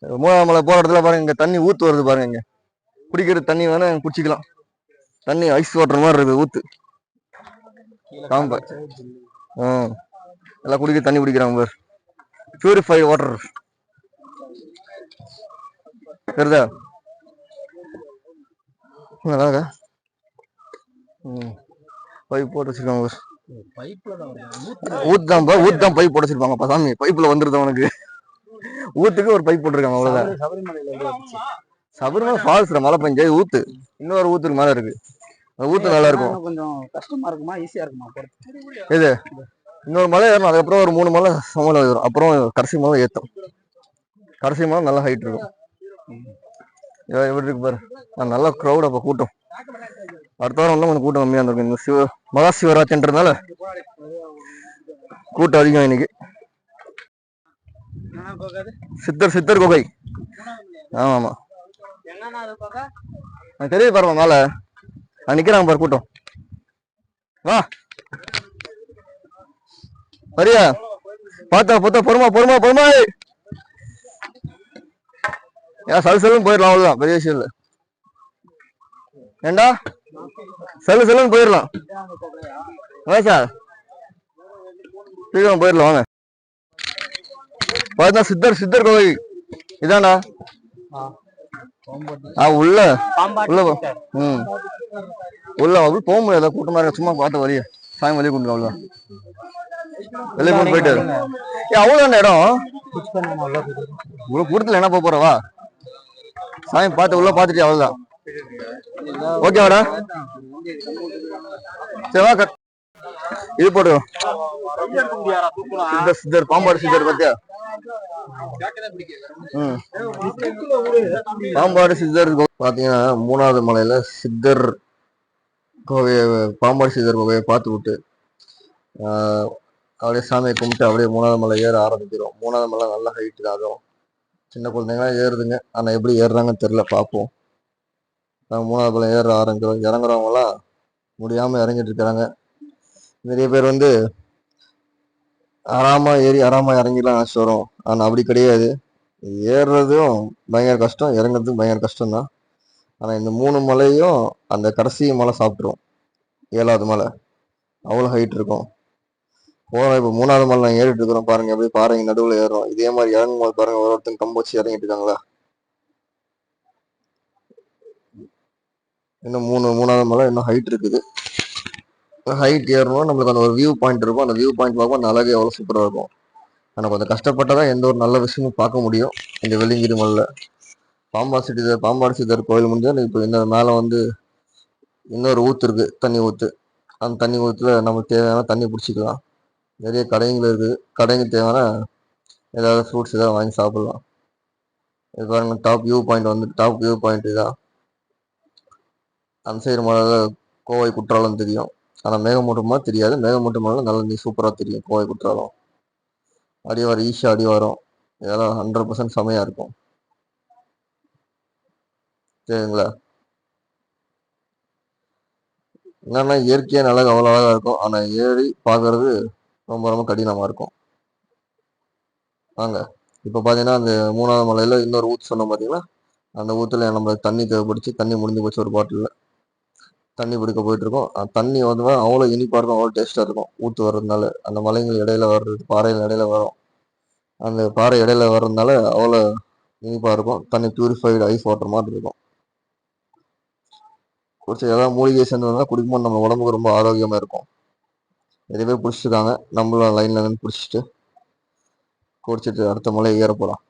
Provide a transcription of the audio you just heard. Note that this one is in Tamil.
மூணாவது மலை போற இடத்துல பாருங்க, இங்க தண்ணி ஊத்து வருது பாருங்க. இங்க குடிக்கிற தண்ணி வேணா குடிச்சிக்கலாம். தண்ணி ஐஸ் வாட்டர் மாதிரி இருக்கு ஊத்து. பாம்பு எல்லாம் குடிக்க தண்ணி குடிக்கிறாங்க பாரு. பியூரிஃபை வாட்டர் தெரியுதா? நல்லாங்க. பைப் போட்டு வச்சிருக்காங்க. ஊத்தான் பைப் போட்டு வச்சிருப்பாங்க. சாமி பைப்ல வந்துருது உனக்கு. ஊத்துக்கு ஒரு பைப் போட்டிருக்காங்க, அவ்வளவுதான். சபரிமலை ஃபால்ஸ் மழை பெஞ்சு ஊத்து இன்னொரு ஊத்துக்கு மேல இருக்கு. ஊத்து நல்லா இருக்கும். கொஞ்சம் கஷ்டமா இருக்குமா ஈஸியா இருக்குமா? இது இன்னொரு மலை ஏறணும், அதுக்கப்புறம் ஒரு 3 மலை சமல ஏறும், அப்புறம் கடைசி மலை ஏற்றும். கடைசி மலை நல்லா ஹைட் இருக்கும். எப்படி இருக்கு பாரு. நல்லா க்ரௌட். அப்ப கூட்டம் அடுத்த வாரம் வந்து கொஞ்சம் கூட்டம் கம்மியா இருந்திருக்கு. இந்த மகா சிவராத்திரின்றதுனால கூட்டம் அதிகம் இன்னைக்கு. சித்தர் குகை. ஆமா ஆமா தெரியுது பாருங்க மேல நிக்கிறாங்க பாரு கூட்டம். வா வரியா? பார்த்தா பொறுமா ஏன் சலுன்னு போயிடலாம், அவ்வளவுதான், பெரிய விஷயம் இல்லை. ஏண்டா சலுன்னு போயிடலாம். சார் சீக்கிரம் போயிடலாம் வாங்க. பார்த்தா சித்தர் கோவில் இதாண்டா. உள்ள அப்படி போக முடியாது, கூட்டமா இருக்க. சும்மா பார்த்த வழிய சாமி வெளியே கொண்டு அவ்வளவுதான். வெளியே கொண்டு போயிட்டாரு. அவ்வளவுதான் இடம். இவ்வளவு கூட்டத்துல என்ன போறவா? சாமி பார்த்து உள்ள பாத்துட்டு அவ்வளவுதான். ஓகேவாடா? சரிவா. இது போட்டு சித்தர் பாம்பாடு சித்தர் பத்தியா? பாம்பாடு சித்தர் பாத்தீங்கன்னா 3வது மலையில சித்தர் கோவையை, பாம்பாடு சித்தர் கோவையை பார்த்து விட்டு அப்படியே சாமியை கும்பிட்டு அப்படியே 3வது மலை ஏற ஆரம்பிக்கிறோம். 3வது மலை நல்லா ஹைட் ஆகும். சின்ன குழந்தைங்களாம் ஏறுதுங்க, ஆனா எப்படி ஏறுறாங்கன்னு தெரியல, பார்ப்போம். 3வது மலை ஏற ஆரம்பிக்கிறோம். இறங்குறவங்களாம் முடியாம இறங்கிட்டு இருக்கிறாங்க. நிறைய பேர் வந்து ஆறாம ஏறி ஆறாம இறங்கிடலாம் ஆசை வரும். ஆனா அப்படி கிடையாது. ஏறுறதும் பயங்கர கஷ்டம், இறங்குறதும் பயங்கர கஷ்டம் தான். ஆனா இந்த 3 மலையும் அந்த கடைசி மலை சாப்பிட்டுரும். 7வது மலை அவ்வளவு ஹைட் இருக்கும். இப்போ 3வது மலை நான் ஏறிட்டு இருக்கிறோம் பாருங்க. எப்படி பாருங்க நடுவில் ஏறுறோம். இதே மாதிரி இறங்கும் போது பாருங்க, ஒருத்தன் கம்பு வச்சு இறங்கிட்டு இருக்காங்களா. இன்னும் 3வது மலை இன்னும் ஹைட் இருக்குது. ஹைட் ஏறணும், நம்மளுக்கு அந்த ஒரு வியூ பாயிண்ட் இருக்கும். அந்த வியூ பாயிண்ட் பார்க்கும் அந்த அழகு எவ்வளவு சூப்பரா இருக்கும். ஆனா கொஞ்சம் கஷ்டப்பட்டாதான் எந்த ஒரு நல்ல விஷயமும் பார்க்க முடியும் இந்த வெள்ளிங்கிரி மலைல. பாம்பாடு சித்தர் கோயில் முடிஞ்சா இப்போ இந்த மேல வந்து இன்னொரு ஊத்து இருக்கு, தண்ணி ஊத்து. அந்த தண்ணி ஊத்துல நமக்கு தேவையான தண்ணி பிடிச்சிக்கலாம். நிறைய கடைகள் இருக்குது. கடைங்க தேவையான ஏதாவது ஃப்ரூட்ஸ் ஏதாவது வாங்கி சாப்பிடலாம். இது பாருங்க, டாப் வியூ பாயிண்ட் இதான். அந்த சைடு மலை கோவை குற்றாலம் தெரியும், ஆனா மேகமூட்டமா தெரியாது. மேகமூட்டமால நல்லா நீ சூப்பரா தெரியும் கோவை குற்றாலம். அடிவாரம் ஈஷா அடிவாரம் இதெல்லாம் 100% செமையா இருக்கும். சரிங்களா? என்னன்னா இயற்கையா நல்லா அவ்வளோ அழகா இருக்கும். ஆனா ஏறி பாக்குறது ரொம்ப ரொம்ப கடினமா இருக்கும். வாங்க இப்ப பாத்தீங்கன்னா அந்த 3வது மலையில இன்னொரு ஊத்து சொன்னோம் பாத்தீங்களா, அந்த ஊத்துல நம்ம தண்ணி தேவைப்படுச்சு. தண்ணி முடிஞ்சு போச்சு. ஒரு பாட்டில்ல தண்ணி பிடிக்க போயிட்டு இருக்கோம். தண்ணி வந்து அவ்வளவு இனிப்பா இருக்கும், அவ்வளவு டேஸ்டா இருக்கும். ஊத்து வர்றதுனால அந்த மலைகள் இடையில வர்றது, பாறைகள் இடையில வரும். அந்த பாறை இடையில வர்றதுனால அவ்வளவு இனிப்பா இருக்கும். தண்ணி பியூரிஃபைடு ஐஸ் வாட்டர் மாதிரி இருக்கும். குடிச்சு ஏதாவது மூலிகை சேர்ந்து குடிக்கும்போது நம்ம உடம்புக்கு ரொம்ப ஆரோக்கியமா இருக்கும். நிறைய பேர் பிடிச்சிருக்காங்க. நம்மளும் லைன்ல நின்று பிடிச்சிட்டு குடிச்சிட்டு அடுத்த மலை ஏற போலாம்.